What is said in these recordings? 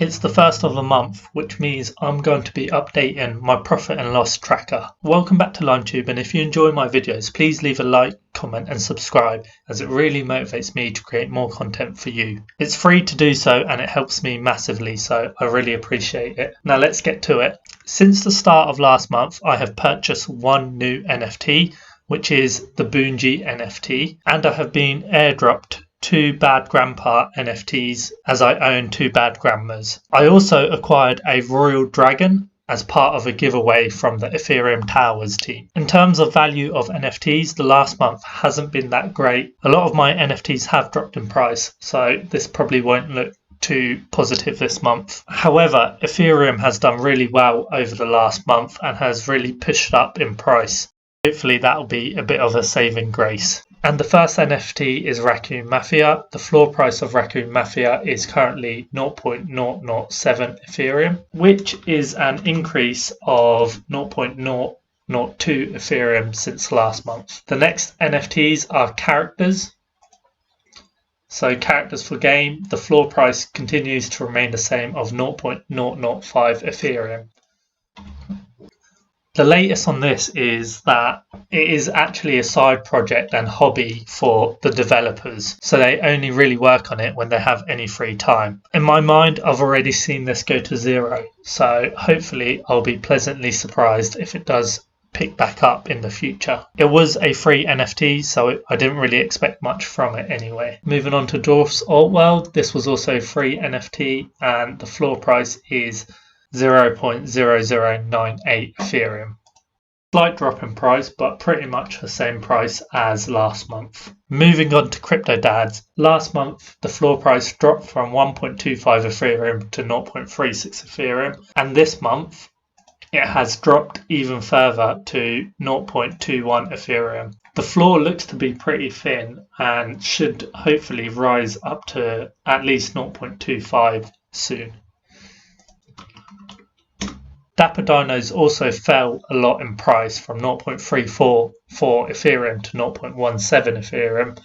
It's the first of the month, which means I'm going to be updating my profit and loss tracker. Welcome back to LimeTube, and if you enjoy my videos, please leave a like, comment and subscribe, as it really motivates me to create more content for you. It's free to do so and it helps me massively, so I really appreciate it. Now let's get to it. Since the start of last month, I have purchased one new NFT, which is the Boonji NFT, and I have been airdropped 2 Bad Grandpa NFTs, as I own 2 Bad Grandmas. I also acquired a Royal Dragon as part of a giveaway from the Ethereum Towers team. In terms of value of NFTs, the last month hasn't been that great. A lot of my NFTs have dropped in price, so this probably won't look too positive this month. However, Ethereum has done really well over the last month and has really pushed up in price. Hopefully that'll be a bit of a saving grace. And the first NFT is Raccoon Mafia. The floor price of Raccoon Mafia is currently 0.007 Ethereum, which is an increase of 0.002 Ethereum since last month. The next NFTs are characters. So characters for game, the floor price continues to remain the same of 0.005 Ethereum. The latest on this is that it is actually a side project and hobby for the developers, so they only really work on it when they have any free time. In my mind, I've already seen this go to zero, so hopefully I'll be pleasantly surprised if it does pick back up in the future. It was a free NFT, so I didn't really expect much from it anyway. Moving on to Dwarfs Alt World, this was also free NFT and the floor price is 0.0098 Ethereum. Slight drop in price, but pretty much the same price as last month. Moving on to Crypto Dads. Last month, the floor price dropped from 1.25 Ethereum to 0.36 Ethereum, and this month it has dropped even further to 0.21 Ethereum. The floor looks to be pretty thin and should hopefully rise up to at least 0.25 soon. Dapper Dinos also fell a lot in price from 0.344 Ethereum to 0.17 Ethereum,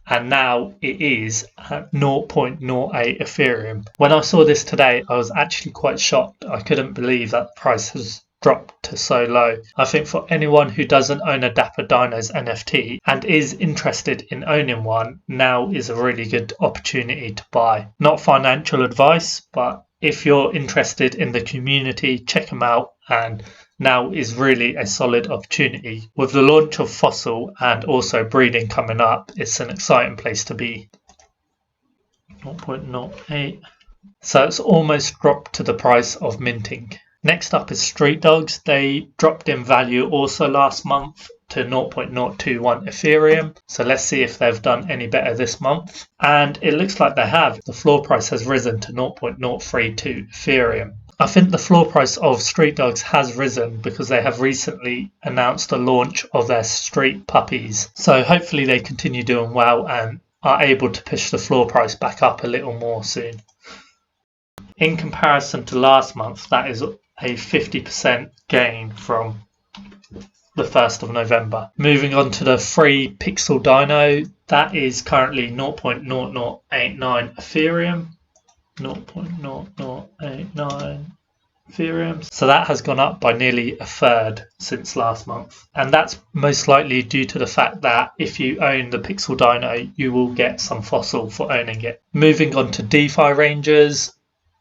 and now it is at 0.08 Ethereum. When I saw this today, I was actually quite shocked. I couldn't believe that the price has dropped to so low. I think for anyone who doesn't own a Dapper Dinos NFT and is interested in owning one, now is a really good opportunity to buy. Not financial advice, but if you're interested in the community, check them out, and now is really a solid opportunity. With the launch of Fossil and also breeding coming up, it's an exciting place to be. 0.08. So it's almost dropped to the price of minting. Next up is Street Dogs. They dropped in value also last month to 0.021 Ethereum. So let's see if they've done any better this month. And it looks like they have. The floor price has risen to 0.032 Ethereum. I think the floor price of Street Dogs has risen because they have recently announced the launch of their street puppies. So hopefully they continue doing well and are able to push the floor price back up a little more soon. In comparison to last month, that is a 50% gain from the 1st of November. Moving on to the free Pixel Dino, that is currently 0.0089 Ethereum. 0.0089 Ethereum. So that has gone up by nearly a third since last month. And that's most likely due to the fact that if you own the Pixel Dino, you will get some Fossil for owning it. Moving on to DeFi Rangers.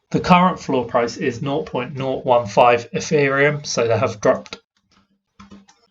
The current floor price is 0.015 Ethereum, so they have dropped.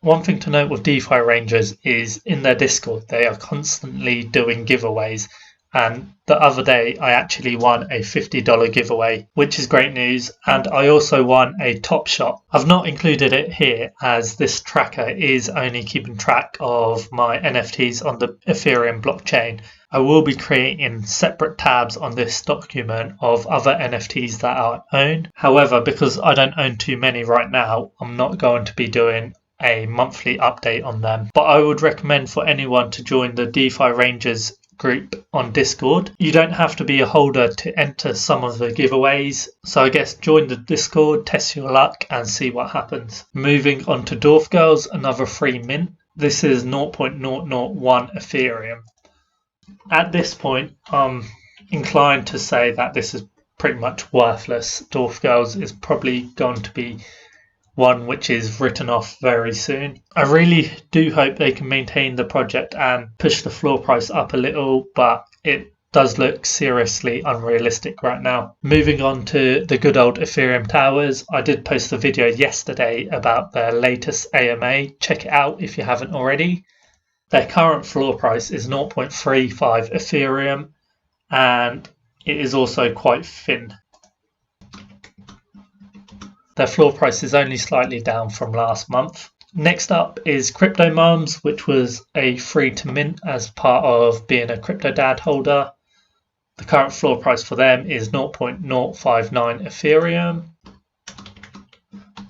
One thing to note with DeFi Rangers is in their Discord, they are constantly doing giveaways. And the other day, I actually won a $50 giveaway, which is great news. And I also won a Top Shot. I've not included it here as this tracker is only keeping track of my NFTs on the Ethereum blockchain. I will be creating separate tabs on this document of other NFTs that I own. However, because I don't own too many right now, I'm not going to be doing a monthly update on them. But I would recommend for anyone to join the DeFi Rangers group on Discord. You don't have to be a holder to enter some of the giveaways, so I guess join the Discord, test your luck and see what happens. Moving on to Dwarf Girls, another free mint. This is 0.001 Ethereum. At this point, I'm inclined to say that this is pretty much worthless. Dwarf Girls is probably going to be one which is written off very soon. I really do hope they can maintain the project and push the floor price up a little, but it does look seriously unrealistic right now. Moving on to the good old Ethereum Towers, I did post a video yesterday about their latest AMA. Check it out if you haven't already. Their current floor price is 0.35 Ethereum, and it is also quite thin. Their floor price is only slightly down from last month. Next up is Crypto Mums, which was a free to mint as part of being a Crypto Dad holder. The current floor price for them is 0.059 Ethereum.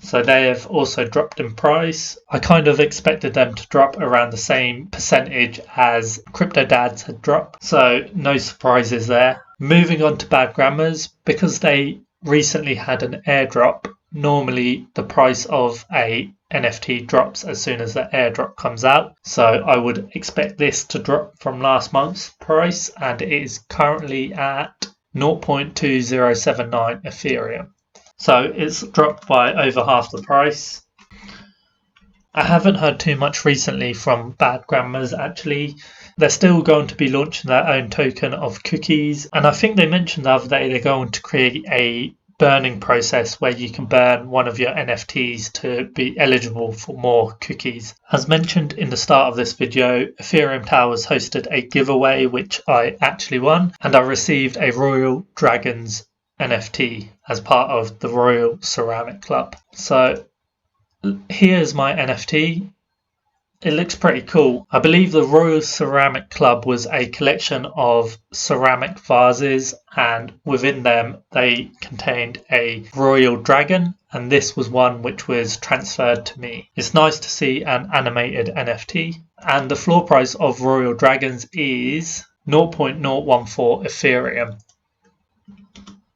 So they have also dropped in price. I kind of expected them to drop around the same percentage as Crypto Dads had dropped, so no surprises there. Moving on to Bad Grandmas, because they recently had an airdrop. Normally the price of a NFT drops as soon as the airdrop comes out, so I would expect this to drop from last month's price, and it is currently at 0.2079 Ethereum. So it's dropped by over half the price. I haven't heard too much recently from Bad Grandmas actually. They're still going to be launching their own token of cookies, and I think they mentioned the other day they're going to create a burning process where you can burn one of your NFTs to be eligible for more cookies. As mentioned in the start of this video, Ethereum Towers hosted a giveaway which I actually won, and I received a Royal Dragons NFT as part of the Royal Ceramic Club. So here's my NFT. It looks pretty cool. I believe the Royal Ceramic Club was a collection of ceramic vases, and within them they contained a royal dragon, and this was one which was transferred to me. It's nice to see an animated NFT, and the floor price of Royal Dragons is 0.014 Ethereum.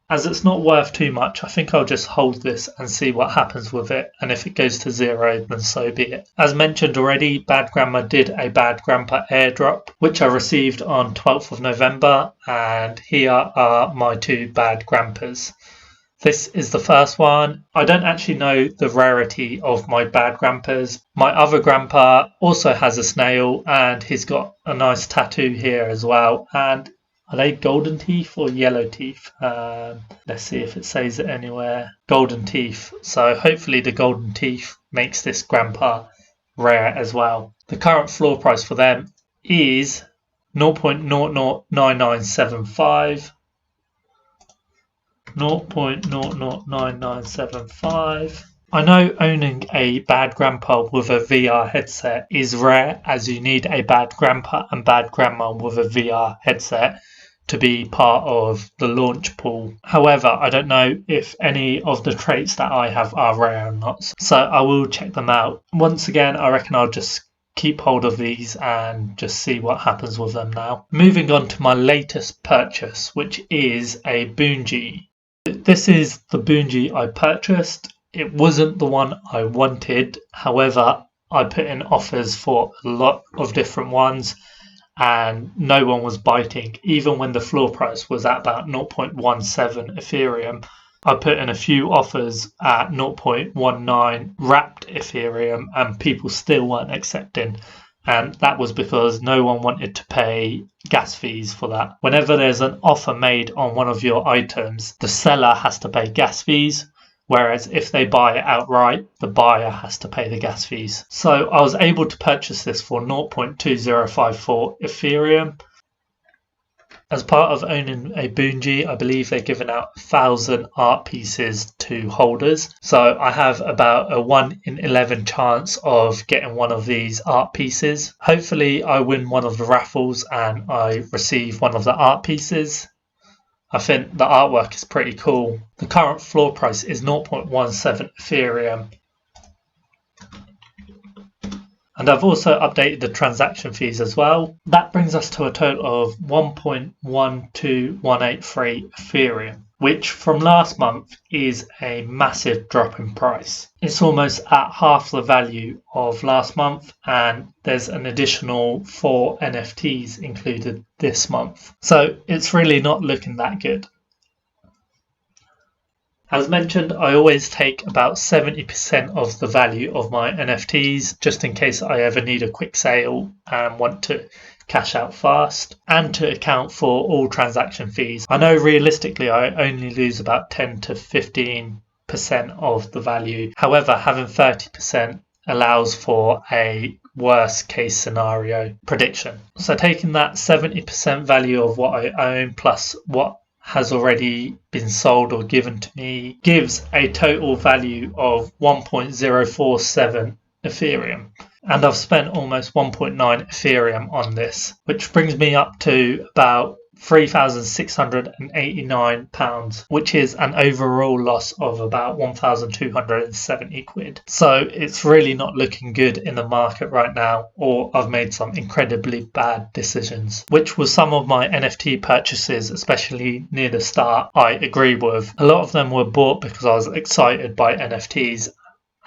As it's not worth too much, I think I'll just hold this and see what happens with it, and if it goes to zero, then so be it. As mentioned already, Bad Grandma did a Bad Grandpa airdrop, which I received on 12th of November, and here are my two Bad Grandpas. This is the first one. I don't actually know the rarity of my Bad Grandpas. My other grandpa also has a snail, and he's got a nice tattoo here as well, and are they golden teeth or yellow teeth? Let's see if it says it anywhere. Golden teeth. So hopefully the golden teeth makes this grandpa rare as well. The current floor price for them is 0.009975. 0.009975. I know owning a Bad Grandpa with a VR headset is rare, as you need a Bad Grandpa and Bad Grandma with a VR headset to be part of the launch pool. However, I don't know if any of the traits that I have are rare or not, so I will check them out. Once again, I reckon I'll just keep hold of these and just see what happens with them now. Moving on to my latest purchase, which is a Boonji. This is the Boonji I purchased. It wasn't the one I wanted, however, I put in offers for a lot of different ones, and no one was biting. Even when the floor price was at about 0.17 Ethereum, I put in a few offers at 0.19 wrapped Ethereum, and people still weren't accepting. And that was because no one wanted to pay gas fees for that. Whenever there's an offer made on one of your items, the seller has to pay gas fees, whereas if they buy it outright, the buyer has to pay the gas fees. So I was able to purchase this for 0.2054 Ethereum. As part of owning a Boonji, I believe they're giving out 1,000 art pieces to holders. So I have about a 1 in 11 chance of getting one of these art pieces. Hopefully I win one of the raffles and I receive one of the art pieces. I think the artwork is pretty cool. The current floor price is 0.17 Ethereum. And I've also updated the transaction fees as well. That brings us to a total of 1.12183 Ethereum, which from last month is a massive drop in price. It's almost at half the value of last month, and there's an additional 4 NFTs included this month. So it's really not looking that good. As mentioned, I always take about 70% of the value of my NFTs just in case I ever need a quick sale and want to cash out fast, and to account for all transaction fees. I know realistically I only lose about 10 to 15% of the value. However, having 30% allows for a worst case scenario prediction. So taking that 70% value of what I own plus what has already been sold or given to me gives a total value of 1.047 Ethereum. And I've spent almost 1.9 Ethereum on this, which brings me up to about £3,689, which is an overall loss of about 1,270 quid. So it's really not looking good in the market right now, or I've made some incredibly bad decisions, which was some of my NFT purchases, especially near the start, I agree with. A lot of them were bought because I was excited by NFTs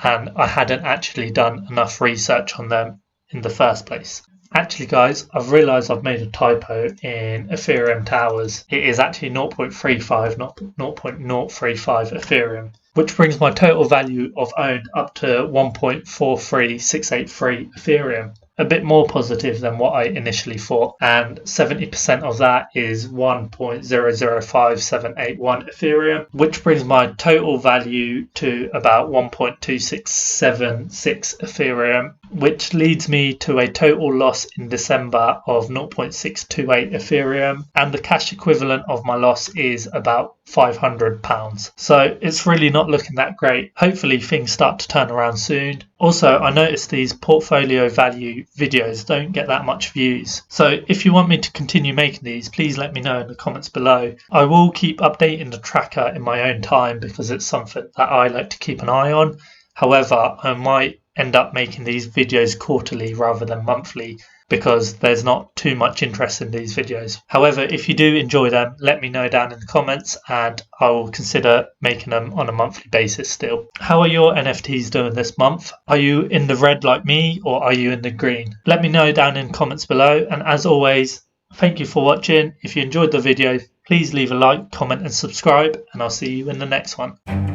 and I hadn't actually done enough research on them in the first place. Actually guys, I've realised I've made a typo in Ethereum Towers. It is actually 0.35, not 0.035 Ethereum, which brings my total value of owned up to 1.43683 Ethereum. A bit more positive than what I initially thought, and 70% of that is 1.005781 Ethereum, which brings my total value to about 1.2676 Ethereum, which leads me to a total loss in December of 0.628 Ethereum, and the cash equivalent of my loss is about £500. So it's really not looking that great. Hopefully things start to turn around soon. Also, I noticed these portfolio value videos don't get that much views. So if you want me to continue making these, please let me know in the comments below. I will keep updating the tracker in my own time because it's something that I like to keep an eye on. However, I might end up making these videos quarterly rather than monthly because there's not too much interest in these videos. However, if you do enjoy them, let me know down in the comments and I will consider making them on a monthly basis still. How are your NFTs doing this month? Are you in the red like me or are you in the green? Let me know down in the comments below, and as always, thank you for watching. If you enjoyed the video, please leave a like, comment and subscribe, and I'll see you in the next one.